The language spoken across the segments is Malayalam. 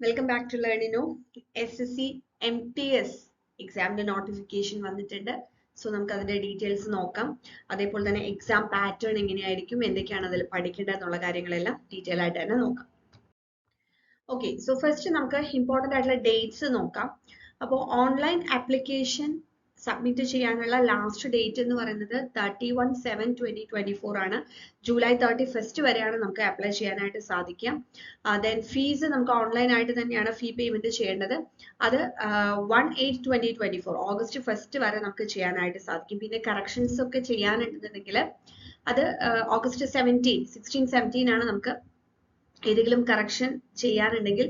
വെൽക്കം ബാക്ക് ടു ലേണിനോ. SSC MTS എക്സാമിന്റെ നോട്ടിഫിക്കേഷൻ വന്നിട്ടുണ്ട്. സോ നമുക്ക് അതിന്റെ ഡീറ്റെയിൽസ് നോക്കാം. അതേപോലെ തന്നെ എക്സാം പാറ്റേൺ എങ്ങനെയായിരിക്കും, എന്തൊക്കെയാണ് അതിൽ പഠിക്കേണ്ടത് എന്നുള്ള കാര്യങ്ങളെല്ലാം ഡീറ്റെയിൽ ആയിട്ട് തന്നെ നോക്കാം. ഓക്കെ, സോ ഫസ്റ്റ് നമുക്ക് ഇമ്പോർട്ടൻ്റ് ആയിട്ടുള്ള ഡേറ്റ്സ് നോക്കാം. അപ്പോൾ ഓൺലൈൻ ആപ്ലിക്കേഷൻ സബ്മിറ്റ് ചെയ്യാനുള്ള ലാസ്റ്റ് ഡേറ്റ് എന്ന് പറയുന്നത് 31/7/2024 ആണ്. ജൂലൈ 31 വരെയാണ് നമുക്ക് അപ്ലൈ ചെയ്യാനായിട്ട് സാധിക്കുക. ദെൻ ഫീസ് നമുക്ക് ഓൺലൈൻ ആയിട്ട് തന്നെയാണ് ഫീ പേയ്മെന്റ് ചെയ്യേണ്ടത്. അത് 1/8/2024 ഓഗസ്റ്റ് 1 വരെ നമുക്ക് ചെയ്യാനായിട്ട് സാധിക്കും. പിന്നെ കറക്ഷൻസ് ഒക്കെ ചെയ്യാനുണ്ടെന്നുണ്ടെങ്കിൽ അത് ഓഗസ്റ്റ് 16, 17 ആണ് നമുക്ക് ഏതെങ്കിലും കറക്ഷൻ ചെയ്യാനുണ്ടെങ്കിൽ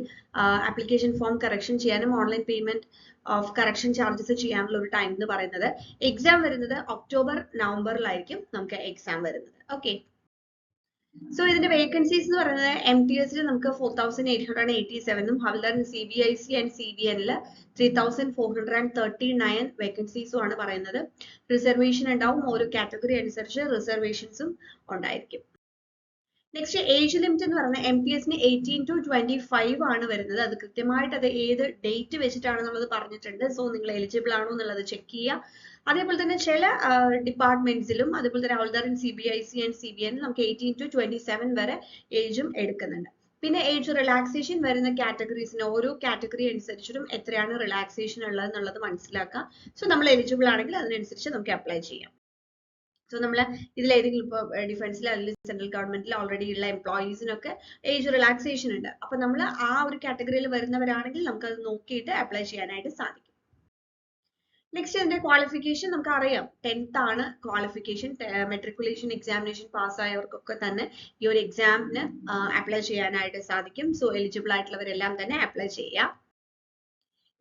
ആപ്ലിക്കേഷൻ ഫോം കറക്ഷൻ ചെയ്യാനും online payment of correction charges ചെയ്യാനുള്ള ഒരു ടൈം എന്ന് പറയുന്നത് എക്സാം വരുന്നത് ഒക്ടോബർ നവംബറിലായിരിക്കും നമുക്ക് എക്സാം വരുന്നത്. ഓക്കെ, സോ ഇതിന്റെ വേക്കൻസീസ് എന്ന് പറയുന്നത് MTS നമുക്ക് 4,887 ഹവൽദാർ CBIC ആൻഡ് CBN 3,439 വേക്കൻസീസും ആണ് പറയുന്നത്. റിസർവേഷൻ ഉണ്ടാവും, ഓരോ കാറ്റഗറി അനുസരിച്ച് റിസർവേഷൻസും ഉണ്ടായിരിക്കും. നെക്സ്റ്റ് ഏജ് ലിമിറ്റ് എന്ന് പറയുന്നത് MTS 18 to 25 ആണ് വരുന്നത്. അത് കൃത്യമായിട്ട് അത് ഏത് ഡേറ്റ് വെച്ചിട്ടാണെന്നുള്ളത് പറഞ്ഞിട്ടുണ്ട്. സോ നിങ്ങൾ എലിജിബിൾ ആണോ എന്നുള്ളത് ചെക്ക് ചെയ്യുക. അതേപോലെ തന്നെ ചില ഡിപ്പാർട്ട്മെന്റ്സിലും അതുപോലെ തന്നെ ഹവൽദാർ CBIC ആൻഡ് CBN നമുക്ക് 18 to 27 വരെ ഏജും എടുക്കുന്നുണ്ട്. പിന്നെ ഏജ് റിലാക്സേഷൻ വരുന്ന കാറ്റഗറീസിന് ഓരോ കാറ്റഗറി അനുസരിച്ചിട്ടും എത്രയാണ് റിലാക്സേഷൻ ഉള്ളത് എന്നുള്ളത് മനസ്സിലാക്കുക. സോ നമ്മൾ എലിജിബിൾ ആണെങ്കിൽ അതിനനുസരിച്ച് നമുക്ക് അപ്ലൈ ചെയ്യാം. സോ നമ്മൾ ഇതിൽ ഏതെങ്കിലും ഇപ്പോൾ ഡിഫൻസിൽ അല്ലെങ്കിൽ സെൻട്രൽ ഗവൺമെന്റിൽ ഓൾറെഡി ഉള്ള എംപ്ലോയീസിനൊക്കെ ഏജ് റിലാക്സേഷൻ ഉണ്ട്. അപ്പൊ നമ്മൾ ആ ഒരു കാറ്റഗറിയിൽ വരുന്നവരാണെങ്കിൽ നമുക്ക് അത് നോക്കിയിട്ട് അപ്ലൈ ചെയ്യാനായിട്ട് സാധിക്കും. നെക്സ്റ്റ് ഇതിന്റെ ക്വാളിഫിക്കേഷൻ നമുക്ക് അറിയാം, 10th ആണ് ക്വാളിഫിക്കേഷൻ. മെട്രിക്കുലേഷൻ എക്സാമിനേഷൻ പാസ്സായവർക്കൊക്കെ തന്നെ ഈ ഒരു എക്സാമിന് അപ്ലൈ ചെയ്യാനായിട്ട് സാധിക്കും. സോ എലിജിബിൾ ആയിട്ടുള്ളവരെല്ലാം തന്നെ അപ്ലൈ ചെയ്യാം.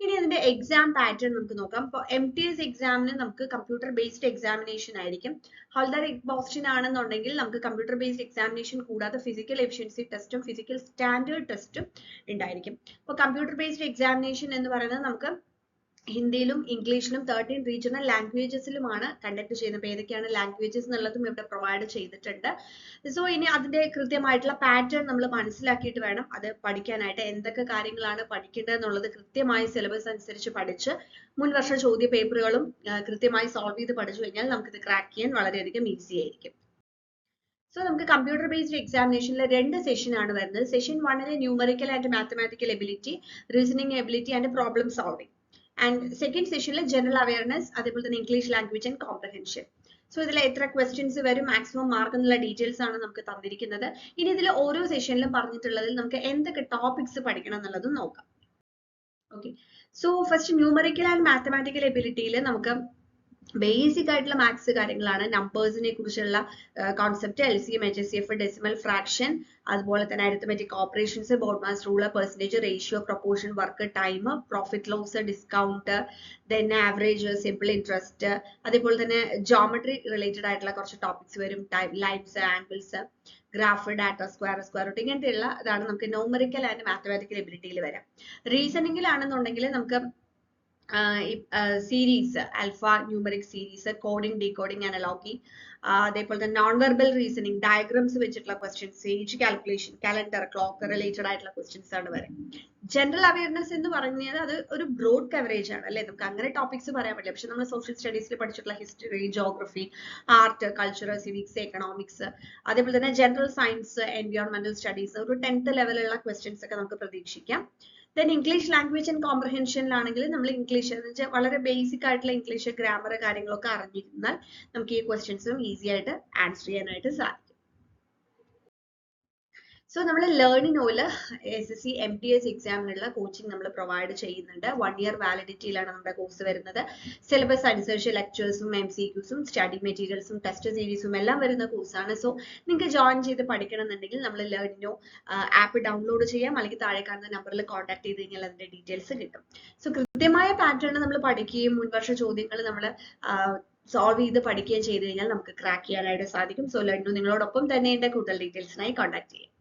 ഇനി അതിന്റെ എക്സാം പാറ്റേൺ നമുക്ക് നോക്കാം. ഇപ്പോൾ MTS എക്സാമിന് നമുക്ക് കമ്പ്യൂട്ടർ ബേസ്ഡ് എക്സാമിനേഷൻ ആയിരിക്കും. ഹവൽദാർ എക്ബോസ്റ്റിൻ ആണെന്നുണ്ടെങ്കിൽ നമുക്ക് കമ്പ്യൂട്ടർ ബേസ്ഡ് എക്സാമിനേഷൻ കൂടാതെ ഫിസിക്കൽ എഫിഷ്യൻസി ടെസ്റ്റും ഫിസിക്കൽ സ്റ്റാൻഡേർഡ് ടെസ്റ്റും ഉണ്ടായിരിക്കും. അപ്പോൾ കമ്പ്യൂട്ടർ ബേസ്ഡ് എക്സാമിനേഷൻ എന്ന് പറയുന്നത് നമുക്ക് ഹിന്ദിയിലും ഇംഗ്ലീഷിലും 13 റീജിയണൽ ലാംഗ്വേജസിലുമാണ് കണ്ടക്ട് ചെയ്യുന്നത്. അപ്പോൾ ഏതൊക്കെയാണ് ലാംഗ്വേജസ് എന്നുള്ളതും ഇവിടെ പ്രൊവൈഡ് ചെയ്തിട്ടുണ്ട്. സോ ഇനി അതിന്റെ കൃത്യമായിട്ടുള്ള പാറ്റേൺ നമ്മൾ മനസ്സിലാക്കിയിട്ട് വേണം അത് പഠിക്കാനായിട്ട്. എന്തൊക്കെ കാര്യങ്ങളാണ് പഠിക്കേണ്ടത് എന്നുള്ളത് കൃത്യമായി സിലബസ് അനുസരിച്ച് പഠിച്ച് മുൻവർഷ ചോദ്യ പേപ്പറുകളും കൃത്യമായി സോൾവ് ചെയ്ത് പഠിച്ചു കഴിഞ്ഞാൽ നമുക്കിത് ക്രാക്ക് ചെയ്യാൻ വളരെയധികം ഈസി ആയിരിക്കും. സോ നമുക്ക് കമ്പ്യൂട്ടർ ബേസ്ഡ് എക്സാമിനേഷനിൽ 2 സെഷൻ ആണ് വരുന്നത്. Session 1 numerical and mathematical ability, reasoning ability and problem solving. And second സെഷനിൽ ജനറൽ അവയർനെസ്, അതേപോലെ തന്നെ English language and comprehension. So ഇതിൽ എത്ര ക്വസ്റ്റ്യൻസ് വരും, മാക്സിമം മാർക്ക് എന്നുള്ള ഡീറ്റെയിൽസ് ആണ് നമുക്ക് തന്നിരിക്കുന്നത്. ഇനി ഇതിൽ ഓരോ സെഷനിലും പറഞ്ഞിട്ടുള്ളതിൽ നമുക്ക് എന്തൊക്കെ ടോപ്പിക്സ് പഠിക്കണം എന്നുള്ളതും നോക്കാം. Okay, so first numerical and mathematical എബിലിറ്റിയിൽ നമുക്ക് ബേസിക് ആയിട്ടുള്ള മാത്സ് കാര്യങ്ങളാണ്. നമ്പേഴ്സിനെ കുറിച്ചുള്ള concept, LCM, HCF, decimal fraction, അതുപോലെ തന്നെ arithmetic operations, BODMAS rule, percentage, ratio, proportion, work, time, profit loss, discount, then average, simple interest, അതേപോലെ തന്നെ ജോമെട്രി റിലേറ്റഡ് ആയിട്ടുള്ള കുറച്ച് ടോപ്പിക്സ് വരും. Lines, angles, graph, data, square root, ഇങ്ങനത്തെയുള്ള ഇതാണ് നമുക്ക് ന്യൂമറിക്കൽ ആൻഡ് മാത്തമാറ്റിക്കൽ എബിലിറ്റിയിൽ വരാം. റീസണിങ്ങിലാണെന്നുണ്ടെങ്കിൽ നമുക്ക് series, alpha numeric series, coding, decoding, analogy, അതേപോലെ തന്നെ നോൺ വെർബൽ റീസണിംഗ്, ഡയഗ്രാംസ് വെച്ചിട്ടുള്ള questions, age calculation, calendar, clock related ആയിട്ടുള്ള ക്വസ്റ്റ്യൻസ് ആണ് വരെ. ജനറൽ അവയർനെസ് എന്ന് പറയുന്നത് അത് ഒരു ബ്രോഡ് കവറേജ് ആണ് അല്ലെ, നമുക്ക് അങ്ങനെ ടോപ്പിക്സ് പറയാൻ പറ്റില്ല. പക്ഷെ നമ്മൾ സോഷ്യൽ സ്റ്റഡീസിൽ പഠിച്ചിട്ടുള്ള history, geography, art, culture, civics, economics, അതേപോലെ തന്നെ ജനറൽ സയൻസ്, എൻവയോൺമെന്റൽ സ്റ്റഡീസ്, ഒരു 10th ലെവലുള്ള ക്വസ്റ്റ്യൻസ് ഒക്കെ നമുക്ക് പ്രതീക്ഷിക്കാം. ദെൻ ഇംഗ്ലീഷ് ലാംഗ്വേജ് ആൻഡ് കോംപ്രഹെൻഷനിലാണെങ്കിൽ നമ്മൾ ഇംഗ്ലീഷ് എന്ന് വെച്ചാൽ വളരെ ബേസിക് ആയിട്ടുള്ള ഇംഗ്ലീഷ് ഗ്രാമർ കാര്യങ്ങളൊക്കെ അറിഞ്ഞിരുന്നാൽ നമുക്ക് ഈ ക്വസ്റ്റ്യൻസും ഈസി ആയിട്ട് ആൻസർ ചെയ്യാനായിട്ട് സാധിക്കും. സോ നമ്മൾ ലേണിനോയിൽ SSC MTS എക്സാമിനുള്ള കോച്ചിങ് നമ്മൾ പ്രൊവൈഡ് ചെയ്യുന്നുണ്ട്. 1 year വാലിഡിറ്റിയിലാണ് നമ്മുടെ കോഴ്സ് വരുന്നത്. സിലബസ് അനുസരിച്ച് ലെക്ചേഴ്സും MCQസും സ്റ്റഡി മെറ്റീരിയൽസും ടെസ്റ്റ് സീരീസും എല്ലാം വരുന്ന കോഴ്സാണ്. സോ നിങ്ങൾക്ക് ജോയിൻ ചെയ്ത് പഠിക്കണം എന്നുണ്ടെങ്കിൽ നമ്മൾ ലേണിനോ ആപ്പ് ഡൗൺലോഡ് ചെയ്യാം, അല്ലെങ്കിൽ താഴെ കാണുന്ന നമ്പറിൽ കോൺടാക്ട് ചെയ്ത് കഴിഞ്ഞാൽ അതിന്റെ ഡീറ്റെയിൽസ് കിട്ടും. സോ കൃത്യമായ പാറ്റേൺ നമ്മൾ പഠിക്കുകയും മുൻവർഷ ചോദ്യങ്ങൾ നമ്മൾ സോൾവ് ചെയ്ത് പഠിക്കുകയും ചെയ്ത് കഴിഞ്ഞാൽ നമുക്ക് ക്രാക്ക് ചെയ്യാനായിട്ട് സാധിക്കും. സോ ലേണിനോ നിങ്ങളോടൊപ്പം തന്നെ കൂടുതൽ ഡീറ്റെയിൽസിനായി കോൺടാക്ട് ചെയ്യാം.